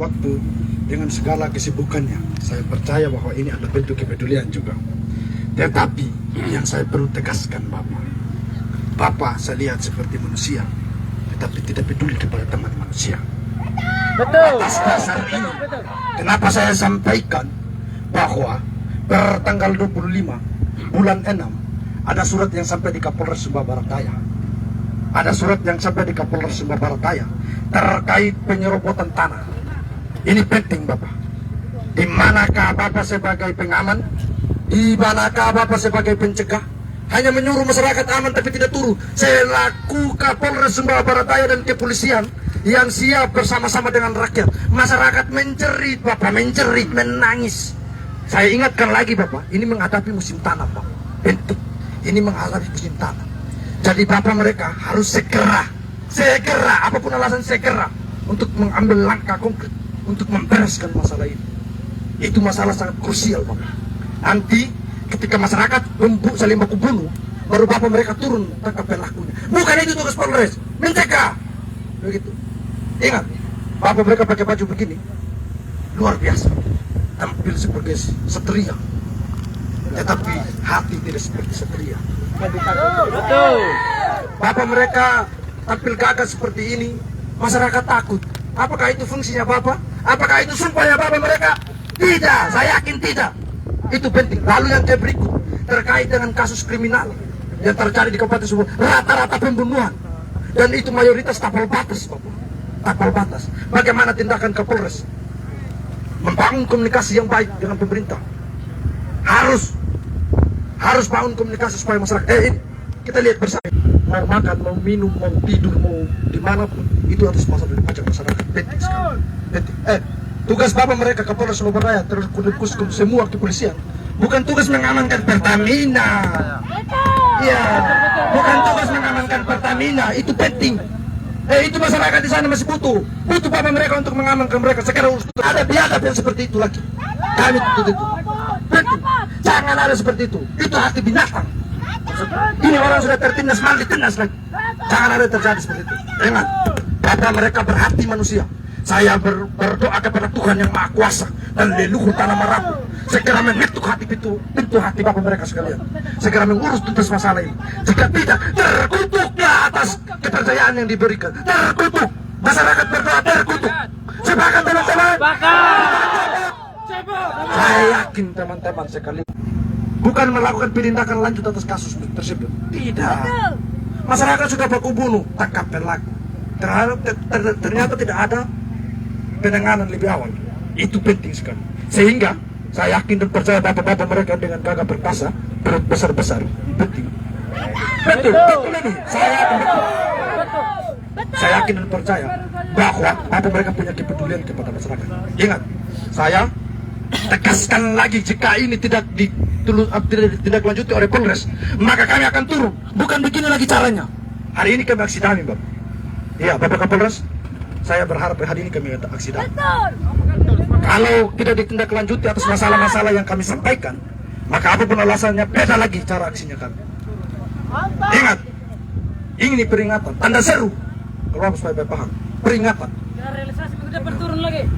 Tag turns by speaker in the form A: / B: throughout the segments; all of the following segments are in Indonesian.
A: waktu dengan segala kesibukannya. Saya percaya bahwa ini adalah bentuk kepedulian juga. Tetapi yang saya perlu tegaskan, Bapak saya lihat seperti manusia, tetapi tidak peduli kepada teman manusia.
B: Betul.
A: Atas dasar ini, kenapa saya sampaikan bahwa bertanggal 25 bulan 6 ada surat yang sampai di Kapolres Sumba Barat Daya. Ada surat yang sampai di Kapolres Sumba Barat Daya terkait penyerobotan tanah. Ini penting, Bapak. Di manakah Bapak sebagai pengaman? Di manakah Bapak sebagai pencegah? Hanya menyuruh masyarakat aman tapi tidak turun. Selaku Kapolres Sumba Barat Daya dan kepolisian yang siap bersama-sama dengan rakyat. Masyarakat menjerit, Bapak, menjerit, menangis. Saya ingatkan lagi, Bapak, ini menghadapi musim tanam, Bapak. Penting. Ini menghadapi musim tanam. Jadi Bapak mereka harus segera, apapun alasan segera untuk mengambil langkah konkret untuk membereskan masalah ini. Itu masalah sangat krusial, Bapak. Nanti ketika masyarakat saling baku bunuh, baru Bapak mereka turun tangkap pelakunya. Bukan itu tugas Polres, mencegah. Begitu. Ingat, Bapak mereka pakai baju begini, luar biasa, tampil sebagai satria, tetapi hati tidak seperti satria.
B: Betul.
A: Bapak mereka tampil gagah seperti ini, masyarakat takut. Apakah itu fungsinya Bapak? Apakah itu sumpahnya Bapak mereka? Tidak, saya yakin tidak. Itu penting. Lalu yang berikut terkait dengan kasus kriminal yang terjadi di Kabupaten Sumba, rata-rata pembunuhan, dan itu mayoritas tapal batas, Bapak. Tapal batas. Bagaimana tindakan Kapolres? Membangun komunikasi yang baik dengan pemerintah. Harus bangun komunikasi supaya masyarakat ini kita lihat bersama. Mau makan, mau minum, mau tidur, mau dimanapun, itu harus masuk dari pajak masyarakat. Penting sekali. Penting. Tugas Bapak mereka Kapolres Sumba Barat Daya terkhusus semua kepolisian bukan tugas mengamankan Pertamina. Iya, bukan tugas mengamankan Pertamina. Itu penting. Itu masyarakat di sana masih butuh Bapak mereka untuk mengamankan mereka. Sekarang ada biadab yang seperti itu lagi. Kami tuntut itu. Betul. Jangan ada seperti itu. Itu hati binatang. Ini orang sudah tertindas, malah ditindas lagi. Jangan ada terjadi seperti itu. Ingat, Bapak mereka berhati manusia. Saya berdoa kepada Tuhan yang Maha Kuasa dan leluhur tanah Marapu segera mengetuk pintu hati Bapak mereka sekalian. Segera mengurus tuntas masalah ini. Jika tidak, terkutuklah atas kepercayaan yang diberikan. Terkutuk. Masyarakat berdoa terkutuk. Sepakat, teman-teman? Saya yakin teman-teman sekalian bukan melakukan penindakan lanjut atas kasus tersebut. Tidak. Masyarakat sudah baku bunuh, tangkap pelaku. Ternyata tidak ada penanganan lebih awal. Itu penting sekali. Sehingga saya yakin dan percaya Bapak-Bapak mereka dengan gagah perkasa besar-besar. Penting. Betul ini. Saya yakin betul. Saya yakin dan percaya bahwa Bapak mereka punya kepedulian kepada masyarakat. Ingat, saya tegaskan lagi, jika ini tidak lanjuti oleh Polres, maka kami akan turun. Bukan begini lagi caranya. Hari ini kami aksi damai, Bapak. Iya, Bapak Kapolres, saya berharap hari ini kami aksi damai. Kalau tidak ditindaklanjuti atas masalah-masalah yang kami sampaikan, maka apapun alasannya, beda lagi cara aksinya kami. Ingat, ini peringatan, tanda seru. Kalau Bapak supaya paham, peringatan.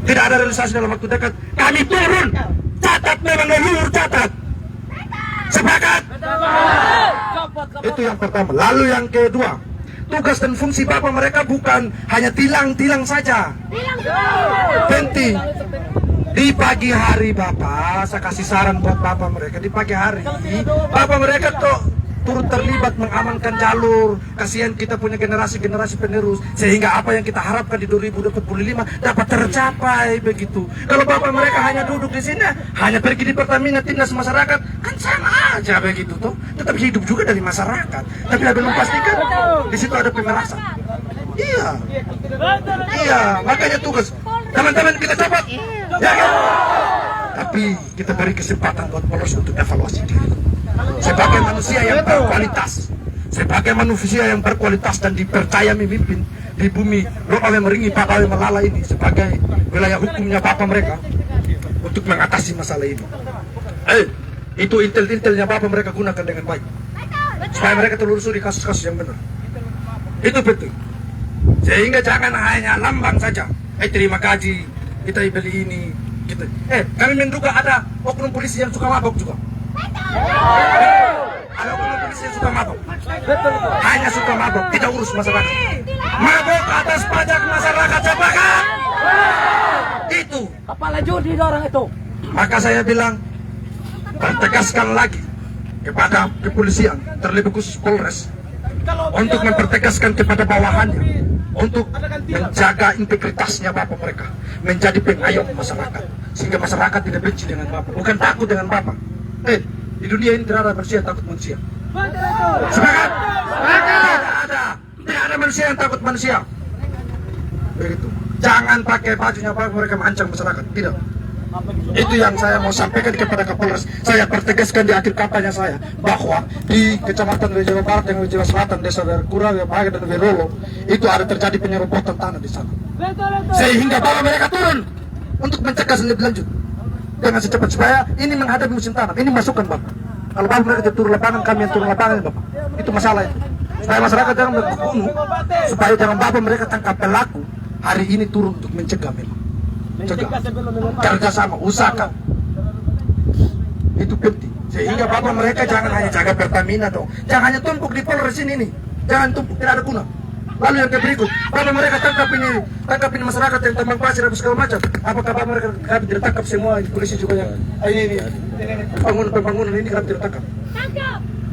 A: Tidak ada realisasi dalam waktu dekat. Kami turun. Catat, memang leluhur, catat. Sepakat? Itu yang pertama. Lalu yang kedua, tugas dan fungsi Bapak mereka bukan hanya tilang-tilang saja. Penting. Di pagi hari Bapak, saya kasih saran buat Bapak mereka. Di pagi hari, Bapak mereka kok turut terlibat mengamankan jalur. Kasihan kita punya generasi-generasi penerus, sehingga apa yang kita harapkan di 2025 dapat tercapai begitu. Kalau Bapak mereka hanya duduk di sini, hanya pergi di Pertamina, tindas masyarakat, kan sama aja begitu tuh. Tetap hidup juga dari masyarakat. Tapi lebih memastikan di situ ada pemerasan. Iya, makanya tugas teman-teman kita cepat. Ya kan? Tapi kita beri kesempatan buat Polres untuk evaluasi diri. Sebagai manusia yang berkualitas, dan dipercaya memimpin di bumi Loawe Meringi, Pakawe Melala ini sebagai wilayah hukumnya Bapak mereka untuk mengatasi masalah ini. Itu intel-intelnya Bapak mereka gunakan dengan baik supaya mereka telusuri kasus-kasus yang benar. Itu penting. Sehingga jangan hanya lambang saja. Terima gaji, kita beli ini, kita. Kami menduga ada oknum polisi yang suka mabok juga. Ada oknum polisi yang suka mabok. Hanya suka mabok, tidak urus masyarakat. Mabok atas pajak masyarakat sepakat. Itu.
B: Kepala judi orang itu.
A: Maka saya bilang, pertegaskan lagi kepada kepolisian, terlebih khusus Polres, untuk mempertegaskan kepada bawahannya, untuk menjaga integritasnya Bapak mereka, menjadi pengayom masyarakat, sehingga masyarakat tidak benci dengan Bapak, bukan takut dengan Bapak. Di dunia ini tidak ada manusia yang takut manusia. Sepakat? Tidak ada manusia yang takut manusia. Begitu. Jangan pakai bajunya Bapak mereka mengancam masyarakat. Tidak. Itu yang saya mau sampaikan kepada Kapolres. Saya pertegaskan di akhir kampanye saya bahwa di Kecamatan Jawa Barat dan Jawa Selatan, Desa Darkura, Yapaga dan Verolo, itu ada terjadi penyerobotan tanah di sana. Sehingga bawa mereka turun untuk mencegah lebih lanjut dengan secepat, supaya ini menghadapi musim tanam. Ini masukan Bapak. Kalau Bapak mereka turun lapangan, kami yang turun lapangan Bapak. Itu masalah itu. Supaya masyarakat jangan berbunuh, supaya jangan Bapak mereka tangkap pelaku. Hari ini turun untuk mencegah memang. Kerjasama, usahakan. Itu penting. Sehingga Bapak mereka jangan hanya jaga Pertamina dong. Jangan hanya tumpuk di Polres ini. Jangan tumpuk, tidak ada guna. Lalu yang berikut, Bapak mereka tangkap ini masyarakat yang tambang pasir dan segala macam. Apakah Bapak mereka kami tidak tangkap semua polisi juga yang ini pembangunan ini kami tidak tangkap?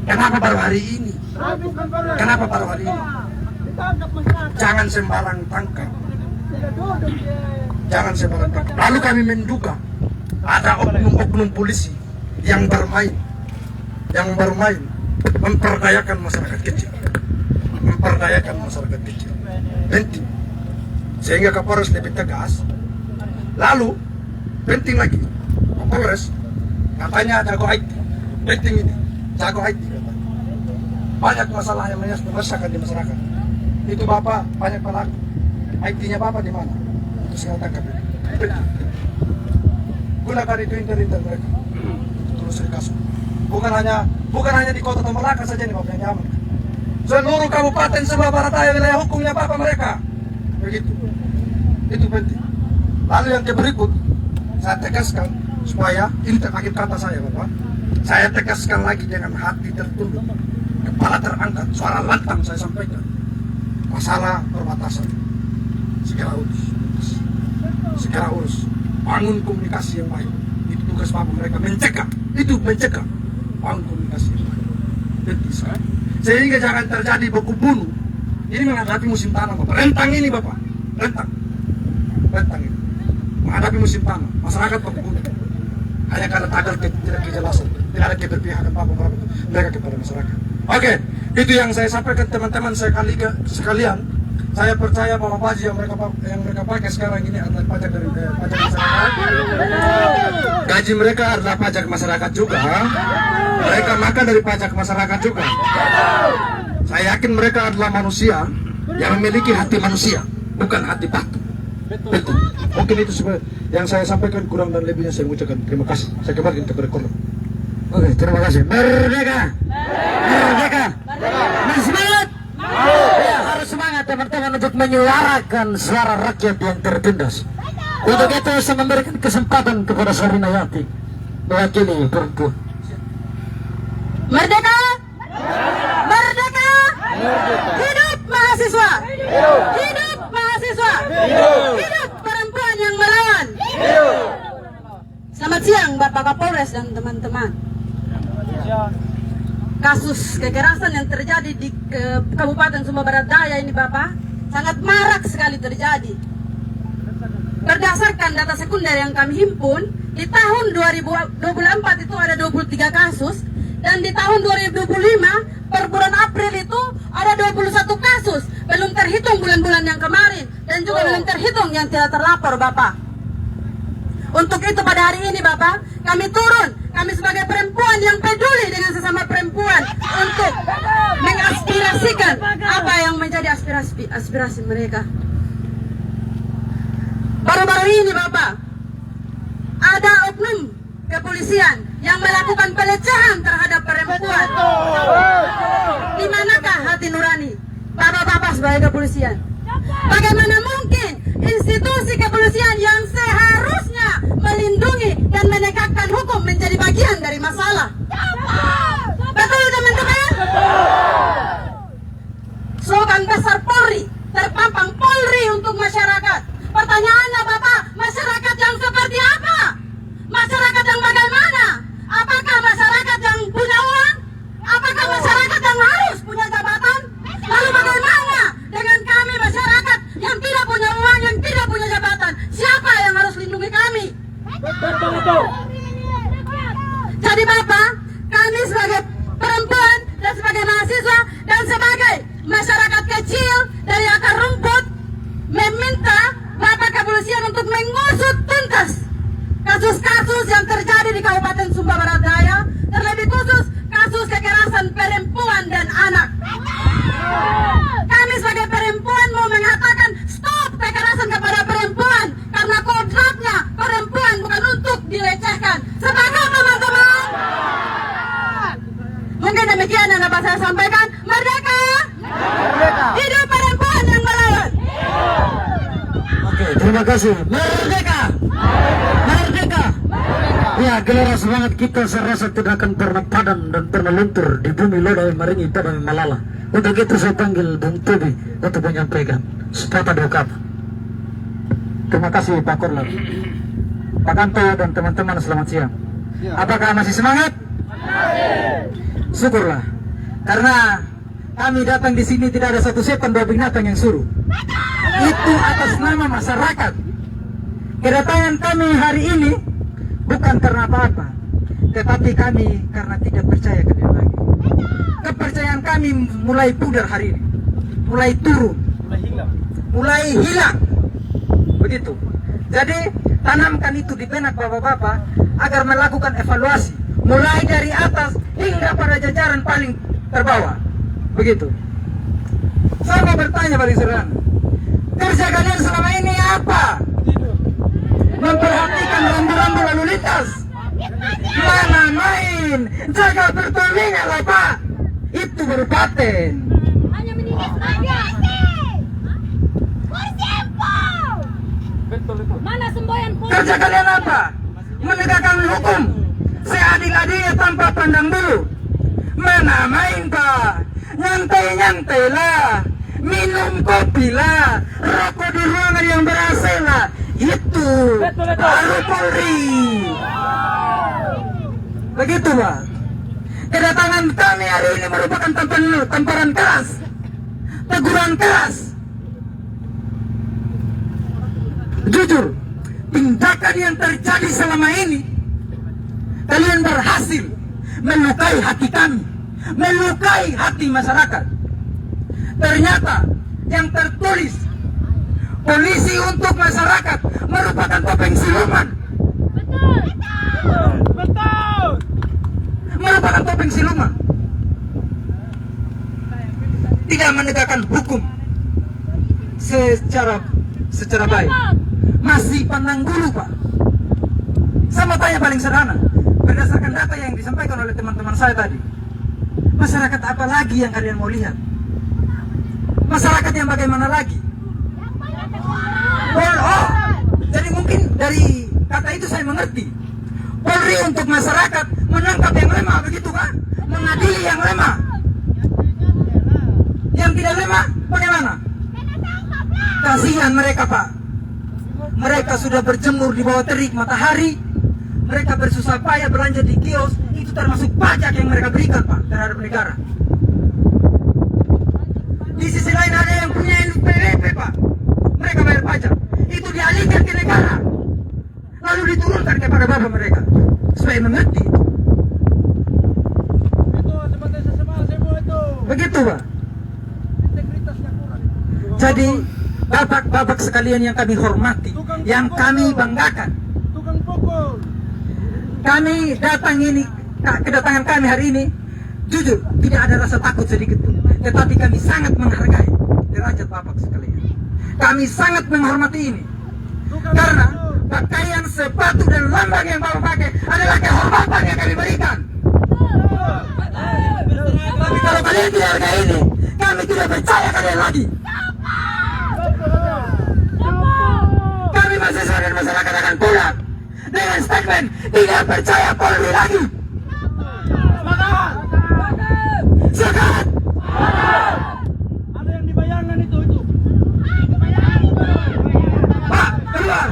A: Kenapa baru hari ini? Kenapa baru hari ini? Jangan sembarang tangkap. Jangan sembarang tangkap. Lalu kami menduga ada oknum-oknum polisi yang bermain memperdayakan masyarakat kecil, penting. Sehingga Kapolres lebih tegas. Lalu penting lagi, Kapolres katanya jago IT, penting ini jago IT. Banyak masalah yang meresahkan di masyarakat. Itu Bapak banyak pelaku. IT-nya Bapak di mana? Saya tangkap ini. Gunakan itu intel mereka. Terus kasus. Bukan hanya di Kota Malaka saja nih Bapak yang nyaman. Seluruh kabupaten sebelah barat daya wilayah hukumnya Bapak mereka. Begitu. Itu penting. Lalu yang berikut, saya tegaskan supaya ini akhir kata saya Bapak. Saya tegaskan lagi dengan hati tertunduk, kepala terangkat, suara lantang saya sampaikan. Masalah perbatasan segera urus, bangun komunikasi yang baik. Itu tugas Bapak mereka, mencegah, bangun komunikasi yang baik. Penting sekali. Sehingga jangan terjadi baku bunuh. Ini menghadapi musim tanam Bapak. Rentang ini Bapak, rentang ini menghadapi musim tanam. Masyarakat baku bunuh hanya karena tidak kejelasan, tidak ada keberpihakan Bapak mereka kepada masyarakat. Oke, itu yang saya sampaikan teman-teman sekalian. Saya percaya bahwa baju yang mereka pakai sekarang ini adalah pajak dari pajak masyarakat. Gaji mereka adalah pajak masyarakat juga. Mereka makan dari pajak masyarakat juga. Saya yakin mereka adalah manusia yang memiliki hati manusia, bukan hati batu. Betul. Mungkin itu yang saya sampaikan, kurang dan lebihnya saya ucapkan terima kasih. Saya kembali ke rekor. Oke, terima kasih. Merdeka. Semangat. Ya, harus semangat teman-teman untuk menyuarakan suara rakyat yang tertindas. Untuk itu saya memberikan kesempatan kepada Sarina Yati mewakili perempuan.
C: Merdeka! Merdeka! Hidup mahasiswa! Hidup mahasiswa! Hidup perempuan yang melawan! Selamat siang Bapak Kapolres dan teman-teman. Kasus kekerasan yang terjadi di Kabupaten Sumba Barat Daya ini Bapak sangat marak sekali terjadi. Berdasarkan data sekunder yang kami himpun, di tahun 2024 itu ada 23 kasus, dan di tahun 2025 per bulan April itu ada 21 kasus, belum terhitung bulan-bulan yang kemarin, dan juga belum terhitung yang tidak terlapor Bapak. Untuk itu pada hari ini Bapak, kami sebagai perempuan yang peduli dengan sesama perempuan untuk mengaspirasikan apa yang menjadi aspirasi mereka. Baru-baru ini Bapak, ada oknum kepolisian yang melakukan pelecehan terhadap perempuan. Di manakah hati nurani Bapak-bapak sebagai kepolisian? Bagaimana mungkin institusi kepolisian yang sehat, salah. Betul teman-teman? Slogan besar Polri, terpampang Polri untuk masyarakat. Pertanyaannya Bapak, masyarakat yang seperti apa? Masyarakat yang bagaimana? Apakah masyarakat yang punya uang? Apakah masyarakat yang harus punya jabatan? Lalu bagaimana dengan kami masyarakat yang tidak punya uang, yang tidak punya jabatan? Siapa yang harus lindungi kami?
B: Betul itu.
C: Jadi Bapak, kami sebagai perempuan dan sebagai mahasiswa dan sebagai masyarakat kecil dari akar rumput meminta Bapak Kepolisian untuk mengusut tuntas kasus-kasus yang terjadi di Kabupaten Sumba Barat Daya, terlebih khusus kasus kekerasan perempuan dan anak. Kami sebagai perempuan mau mengatakan stop kekerasan kepada perempuan, karena kodratnya perempuan bukan untuk dilecehkan. Sepakat teman-teman? Mungkin demikian yang dapat saya sampaikan. Merdeka! Hidup perempuan yang melawan!
A: Oke, terima kasih. Merdeka! Merdeka! Ya, gelora semangat kita saya rasa tidak akan pernah padam dan pernah luntur di bumi Lodai Maringi pada Malala. Untuk itu saya panggil Bung Tobi untuk menyampaikan sepatah dua kata. Terima kasih Pak Korlap, Pak Kanto dan teman-teman, selamat siang. Apakah masih semangat? Syukurlah, karena kami datang di sini tidak ada satu setan dua binatang yang suruh. Itu atas nama masyarakat. Kedatangan kami hari ini bukan karena apa-apa, tetapi kami karena tidak percaya ke dia lagi. Kepercayaan kami mulai pudar hari ini, mulai turun, mulai hilang. Begitu. Jadi tanamkan itu di benak bapak-bapak agar melakukan evaluasi, mulai dari atas hingga pada jajaran paling terbawah. Begitu. Saya mau bertanya paling sederhana, kerja kalian selama ini apa? Memperhatikan rambu-rambu lalu lintas. Mana main, jaga bertolongan lah Pak. Itu baru paten.
D: Hanya meninggal saja. Mana semboyan polisi?
A: Kerja kalian apa? Menegakkan hukum seadil-adilnya tanpa pandang bulu. Mana main Pak, nyantai-nyantai lah, minum kopi lah, rokok di ruangan yang ber-AC lah. Itu baru Polri. Begitu Pak. Kedatangan kami hari ini merupakan tamparan keras, teguran keras. Jujur, tindakan yang terjadi selama ini, kalian berhasil melukai hati kami, melukai hati masyarakat. Ternyata yang tertulis polisi untuk masyarakat merupakan topeng siluman.
B: Betul.
A: Merupakan topeng siluman. Tidak menegakkan hukum secara baik. Masih pandang bulu Pak. Saya mau tanya paling sederhana, berdasarkan data yang disampaikan oleh teman-teman saya tadi, masyarakat apa lagi yang kalian mau lihat? Masyarakat yang bagaimana lagi? Jadi mungkin dari kata itu saya mengerti, Polri untuk masyarakat menangkap yang lemah, begitu kan? Mengadili yang lemah. Yang tidak lemah bagaimana? Kasihan mereka Pak. Mereka sudah berjemur di bawah terik matahari. Mereka bersusah payah belanja di kios. Itu termasuk pajak yang mereka berikan Pak terhadap negara. Di sisi lain ada yang punya NPWP Pak. Mereka bayar pajak. Itu dialihkan ke negara, lalu diturunkan kepada bapak mereka supaya mengerti. Begitu Pak. Jadi bapak-bapak sekalian yang kami hormati, yang kami banggakan, kami datang ini, kedatangan kami hari ini, jujur tidak ada rasa takut sedikit pun, tetapi kami sangat menghargai derajat bapak sekalian. Kami sangat menghormati ini, karena pakaian, sepatu dan lambang yang bapak pakai adalah kehormatan yang kami berikan. Tapi kalau kalian tidak hargai ini, kami tidak percaya kalian lagi. Kami mahasiswa dan masyarakat akan pulang dengan statement tidak percaya Polri lagi. Sekat!
B: Ada yang dibayangkan itu.
A: Pak, keluar!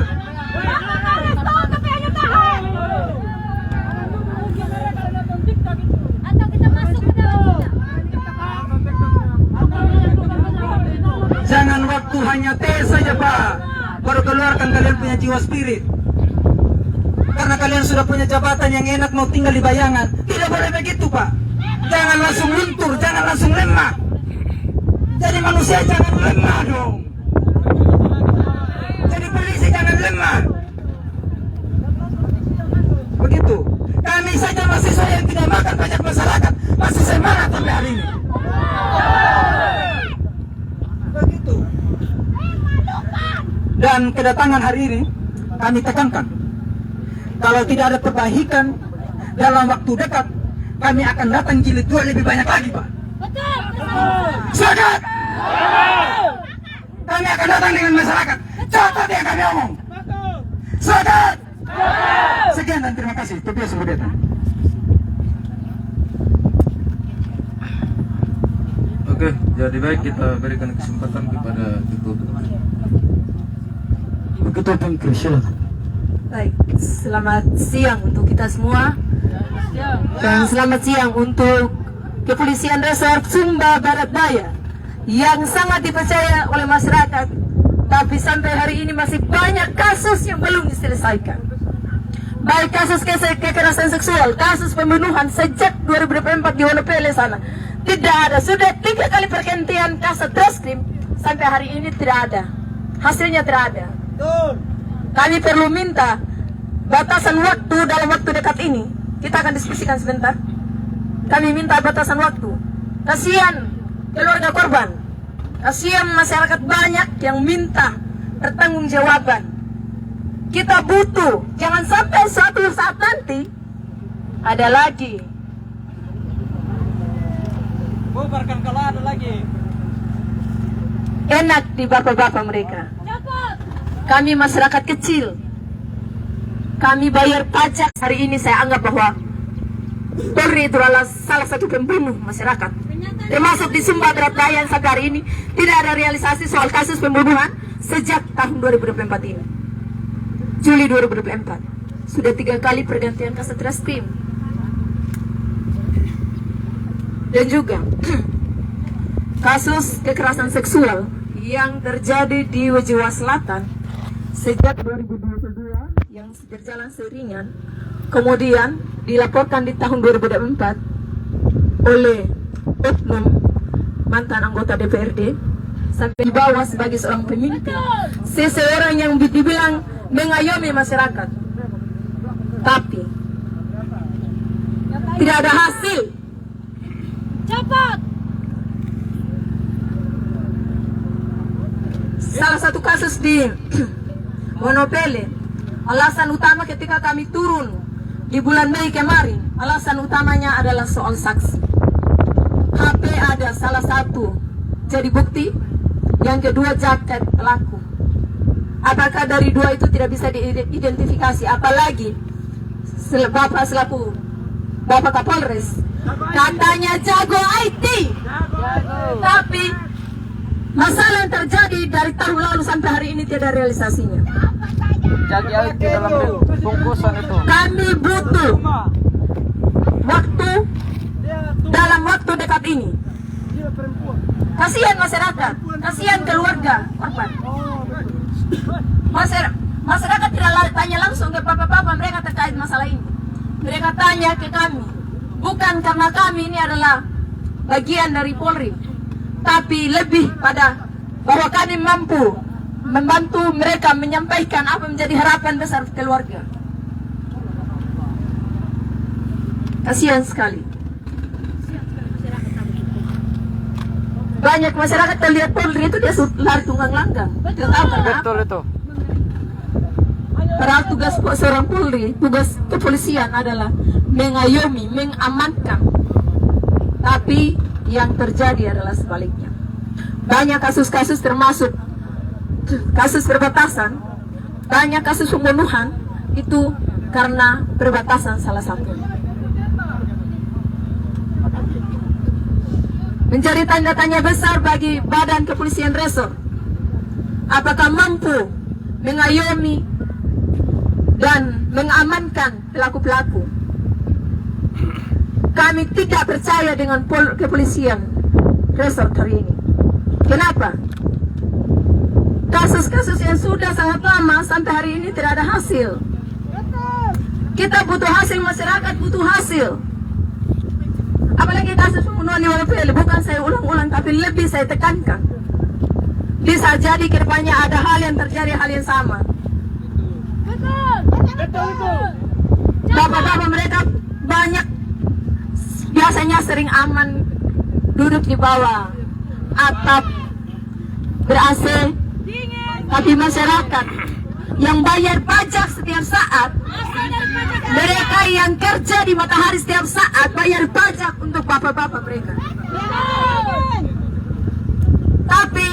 D: Atau kita masuk ke dalam.
E: Jangan waktu hanya tes saja Pak, baru keluarkan kalian punya jiwa spirit. Karena kalian sudah punya jabatan yang enak mau tinggal di bayangan. Tidak boleh begitu Pak. Jangan langsung luntur, jangan langsung lemah. Jadi manusia jangan lemah dong. Jadi polisi jangan lemah. Begitu. Kami saja mahasiswa yang tidak makan pajak masyarakat masih semangat sampai hari ini. Begitu. Dan kedatangan hari ini kami tekankan, kalau tidak ada perbaikan dalam waktu dekat, kami akan datang jilid 2 lebih banyak lagi Pak.
D: Betul.
A: Sekat!
E: Kami akan datang dengan masyarakat. Catat yang kami omong.
A: Sekat!
E: Sekian dan terima kasih. Tobias Sudeta.
F: Oke, jadi baik kita berikan kesempatan kepada Ketua.
E: Ketua Pemkir, silakan.
G: Baik, selamat siang untuk kita semua dan selamat siang untuk Kepolisian Resort Sumba Barat Daya yang sangat dipercaya oleh masyarakat, tapi sampai hari ini masih banyak kasus yang belum diselesaikan. Baik kasus kekerasan seksual, kasus pembunuhan sejak 2024 di Wonopele sana tidak ada. Sudah 3 kali pergantian kasat reskrim, sampai hari ini tidak ada. Hasilnya tidak ada. Kami perlu minta batasan waktu dalam waktu dekat ini. Kita akan diskusikan sebentar. Kami minta batasan waktu. Kasihan keluarga korban. Kasihan masyarakat banyak yang minta pertanggungjawaban. Kita butuh, jangan sampai suatu saat nanti ada lagi.
B: Bubarkan kalau ada lagi.
G: Enak di bapak-bapak mereka.
D: Cepat.
G: Kami masyarakat kecil, kami bayar pajak. Hari ini saya anggap bahwa Polri itu adalah salah satu pembunuh masyarakat, termasuk di Sumba Barat Daya sampai hari ini tidak ada realisasi soal kasus pembunuhan sejak tahun 2024 ini. Juli 2024 sudah 3 kali pergantian kasat reskrim. Dan juga kasus kekerasan seksual yang terjadi di Wejiwa Selatan sejak 2022 yang berjalan seiringan, kemudian dilaporkan di tahun 2024 oleh oknum mantan anggota DPRD sampai dibawa sebagai seorang pemimpin, seseorang yang dibilang mengayomi masyarakat, tapi tidak ada hasil.
D: Cepat.
G: Salah satu kasus di Wonopele, alasan utama ketika kami turun di bulan Mei kemarin, alasan utamanya adalah soal saksi. HP ada salah satu jadi bukti, yang kedua jaket pelaku. Apakah dari 2 itu tidak bisa diidentifikasi? Apalagi Bapak selaku Bapak Kapolres katanya jago IT, tapi masalah yang terjadi dari tahun lalu sampai hari ini tidak realisasinya.
B: Jadi IT dalam bungkusan itu.
G: Kami butuh waktu dalam waktu dekat ini. Kasihan masyarakat, kasihan keluarga korban. Masyarakat tidak tanya langsung ke bapak-bapak mereka terkait masalah ini. Mereka tanya ke kami, bukan karena kami ini adalah bagian dari Polri, tapi lebih pada bahwa kami mampu membantu mereka menyampaikan apa menjadi harapan besar keluarga. Kasihan sekali. Banyak masyarakat terlihat Polri itu dia lari tunggang langgang. Tidak tahu kenapa.
B: Betul itu.
G: Padahal tugas seorang Polri, tugas kepolisian adalah mengayomi, mengamankan. Tapi yang terjadi adalah sebaliknya. Banyak kasus-kasus termasuk kasus perbatasan, banyak kasus pembunuhan itu karena perbatasan salah satu. menjadi tanda tanya besar bagi Badan Kepolisian Resort. Apakah mampu mengayomi dan mengamankan pelaku-pelaku? Kami tidak percaya dengan kepolisian resort hari ini. Kenapa? Kasus-kasus yang sudah sangat lama sampai hari ini tidak ada hasil. Kita butuh hasil, masyarakat butuh hasil. Apalagi kasus pembunuhan di Wonopele, bukan saya ulang-ulang, tapi lebih saya tekankan. Bisa jadi kedepannya ada hal yang terjadi, hal yang sama. Bapak-bapak mereka banyak biasanya sering aman duduk di bawah atap ber-AC, tapi masyarakat yang bayar pajak setiap saat, mereka yang kerja di matahari setiap saat bayar pajak untuk bapak-bapak mereka. Tapi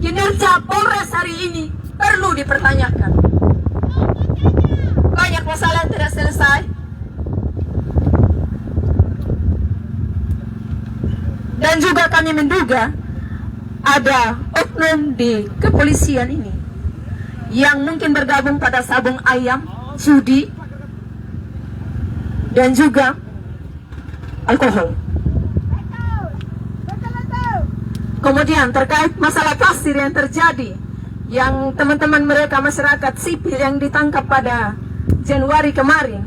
G: kinerja Polres hari ini perlu dipertanyakan. Banyak masalah yang tidak selesai. Dan juga kami menduga ada oknum di kepolisian ini yang mungkin bergabung pada sabung ayam, judi, dan juga alkohol. Kemudian terkait masalah pasir yang terjadi, yang teman-teman mereka masyarakat sipil yang ditangkap pada Januari kemarin,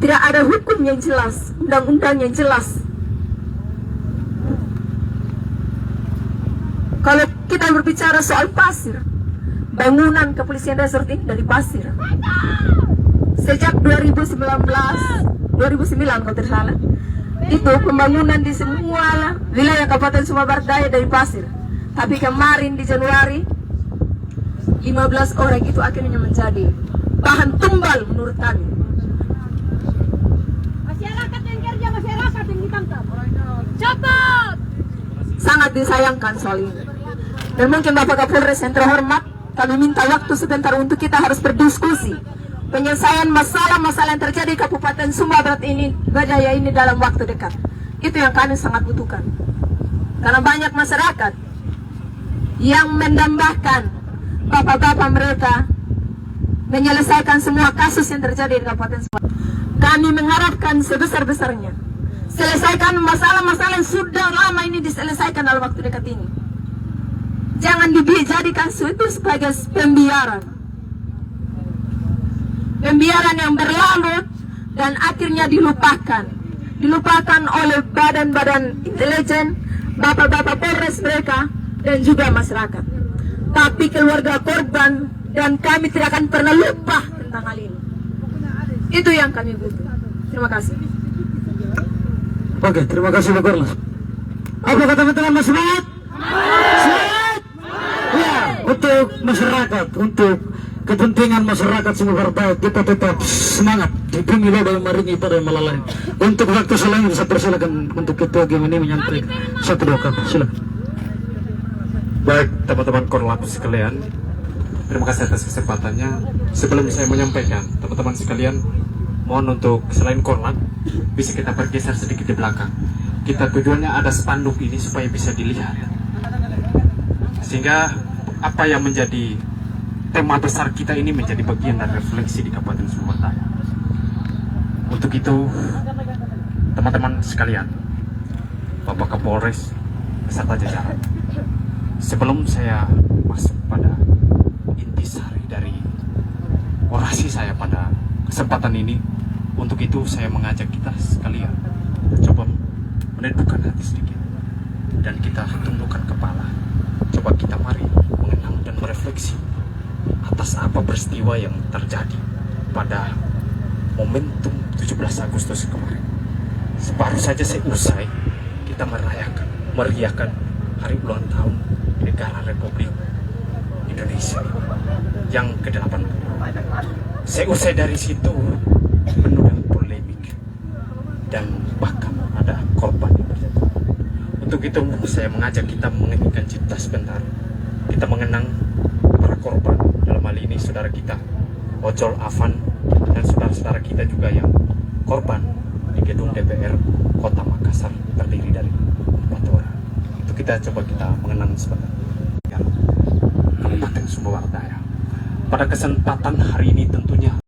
G: tidak ada hukum yang jelas, undang-undang yang jelas. Kalau kita berbicara soal pasir, bangunan kepolisian resort ini dari pasir. Sejak 2009 kalau tidak salah, itu pembangunan di semua wilayah Kabupaten Sumba Barat Daya dari pasir. Tapi kemarin di Januari, 15 orang itu akhirnya menjadi bahan tumbal menurut kami.
D: Masyarakat yang kerja, masyarakat yang ditangkap. Cepat!
G: Sangat disayangkan soal ini. Dan mungkin Bapak Kapolres yang terhormat, kami minta waktu sebentar untuk kita harus berdiskusi penyelesaian masalah-masalah yang terjadi di Kabupaten Sumba Barat ini, Daya ini dalam waktu dekat. Itu yang kami sangat butuhkan. Karena banyak masyarakat yang mendambakan bapak-bapak mereka menyelesaikan semua kasus yang terjadi di Kabupaten Sumba. Kami mengharapkan sebesar-besarnya selesaikan masalah-masalah yang sudah lama ini diselesaikan dalam waktu dekat ini. Jangan dijadikan itu sebagai pembiaran. Pembiaran yang berlarut dan akhirnya dilupakan. Dilupakan oleh badan-badan intelijen, bapak-bapak Polres mereka, dan juga masyarakat. Tapi keluarga korban dan kami tidak akan pernah lupa tentang hal ini. Itu yang kami butuh. Terima kasih.
A: Oke, terima kasih Pak Korlas. Apakah teman-teman masih semangat? Semangat! Ya, untuk masyarakat, untuk kepentingan masyarakat Sumba Barat Daya, kita tetap semangat di bumi loba yang maringi pada malalai. Untuk waktu selanjutnya saya persilakan untuk Ketua GM ini menyampaikan satu dua kata. Silakan.
H: Baik, teman-teman Korlap sekalian, terima kasih atas kesempatannya. Sebelum saya menyampaikan, teman-teman sekalian, mohon untuk selain Korlap, bisa kita bergeser sedikit di belakang. Kita tujuannya ada spanduk ini supaya bisa dilihat, sehingga apa yang menjadi tema besar kita ini menjadi bagian dari refleksi di Kabupaten Sumba Barat. Untuk itu, teman-teman sekalian, Bapak Kapolres beserta jajaran, sebelum saya masuk pada intisari dari orasi saya pada kesempatan ini, untuk itu saya mengajak kita sekalian coba menundukkan hati sedikit dan kita tundukkan kepala. Coba kita mari mengenang dan merefleksi atas apa peristiwa yang terjadi pada momentum 17 Agustus kemarin. Baru saja selesai kita meriahkan hari ulang tahun Negara Republik Indonesia yang ke-80. Selesai dari situ menurut polemik dan bahkan ada korban yang berjatuh. Untuk itu saya mengajak kita menghentikan cipta sebentar. Kita mengenang para korban, dalam hal ini saudara kita Ojol Afan dan saudara-saudara kita juga yang korban di gedung DPR Kota Makassar terdiri dari coba kita mengenang sebentar Kabupaten Sumba Barat Daya. Pada kesempatan hari ini tentunya